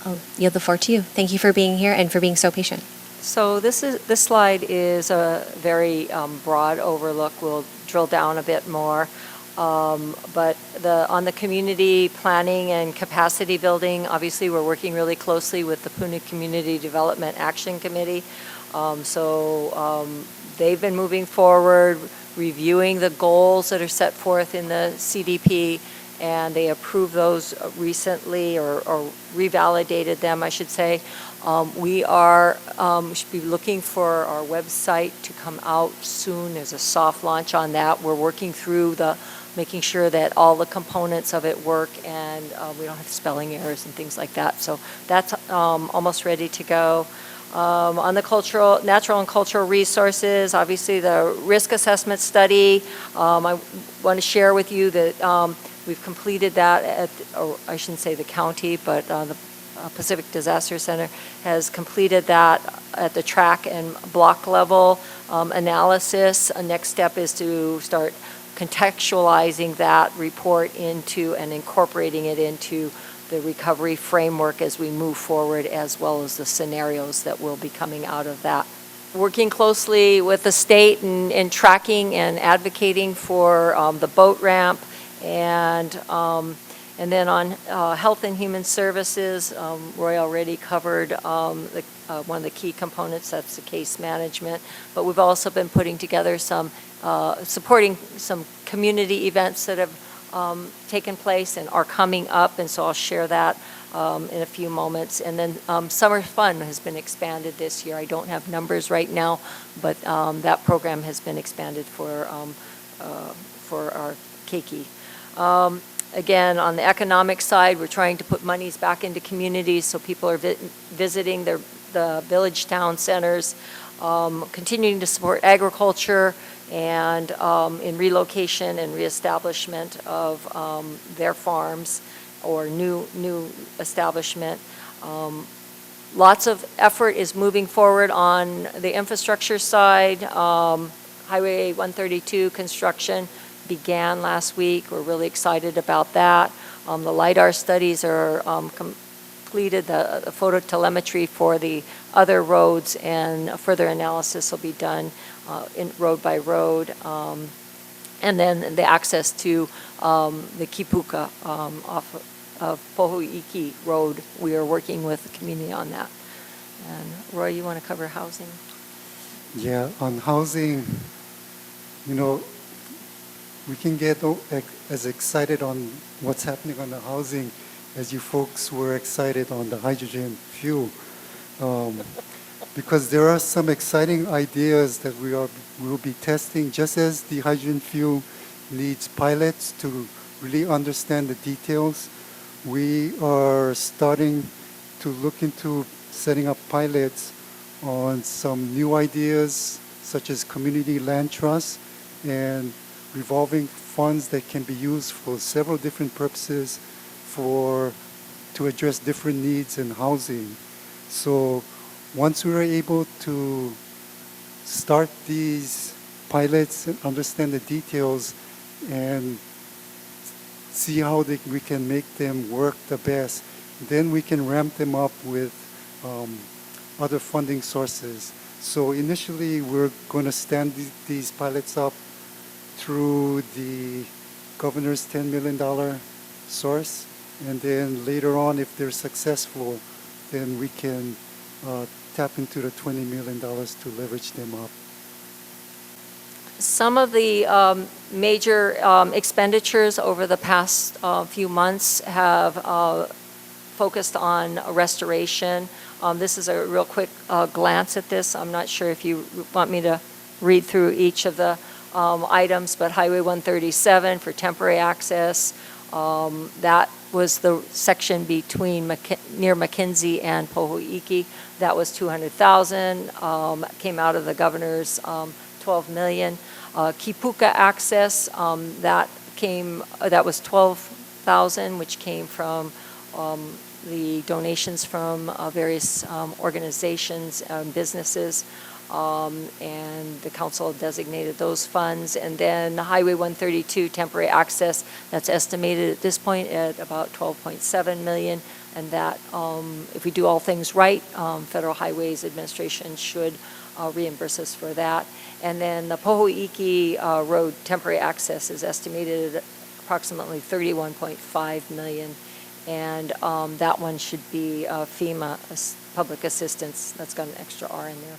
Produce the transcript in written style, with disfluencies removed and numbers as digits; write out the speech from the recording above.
I'll yield the floor to you. Thank you for being here and for being so patient. So this slide is a very broad overlook. We'll drill down a bit more. But on the community planning and capacity building, obviously we're working really closely with the Puna Community Development Action Committee. They've been moving forward, reviewing the goals that are set forth in the CDP, and they approved those recently, or revalidated them, I should say. We should be looking for our website to come out soon. There's a soft launch on that. We're working through making sure that all the components of it work, and we don't have spelling errors and things like that. So that's almost ready to go. On the natural and cultural resources, obviously the risk assessment study, I want to share with you that we've completed that or I shouldn't say the county, but the Pacific Disaster Center has completed that at the track and block level analysis. A next step is to start contextualizing that report into and incorporating it into the recovery framework as we move forward, as well as the scenarios that will be coming out of that. Working closely with the state and tracking and advocating for the boat ramp, and then on health and human services, Roy already covered one of the key components, that's the case management. But we've also been putting together supporting some community events that have taken place and are coming up, and so I'll share that in a few moments. And then Summer Fun has been expanded this year. I don't have numbers right now, but that program has been expanded for our keiki. Again, on the economic side, we're trying to put monies back into communities so people are visiting the village town centers, continuing to support agriculture, and in relocation and reestablishment of their farms or new establishment. Lots of effort is moving forward on the infrastructure side. Highway 132 construction began last week. We're really excited about that. The LiDAR studies are completed, the phototelemetry for the other roads, and a further analysis will be done in road by road. And then the access to the Kipuka off of Pohuiki Road. We are working with the community on that. And Roy, you want to cover housing? Yeah, on housing, we can get as excited on what's happening on the housing as you folks were excited on the hydrogen fuel. Because there are some exciting ideas that we'll be testing, just as the hydrogen fuel needs pilots to really understand the details. We are starting to look into setting up pilots on some new ideas, such as community land trust and revolving funds that can be used for several different purposes to address different needs in housing. So once we are able to start these pilots and understand the details and see how we can make them work the best, then we can ramp them up with other funding sources. So initially we're going to stand these pilots up through the governor's $10 million source, and then later on, if they're successful, then we can tap into the $20 million to leverage them up. Some of the major expenditures over the past few months have focused on restoration. This is a real quick glance at this. I'm not sure if you want me to read through each of the items, but Highway 137 for temporary access, that was the section between near McKinsey and Pohuiki. That was $200,000, came out of the governor's $12 million. Kipuka access, that was $12,000, which came from the donations from various organizations and businesses. and the council designated those funds. And then the Highway 132 temporary access, that's estimated at this point at about 12.7 million. And that, if we do all things right, Federal Highways Administration should reimburse us for that. And then the Pohoiki Road temporary access is estimated at approximately 31.5 million. And that one should be FEMA public assistance. That's got an extra R in there.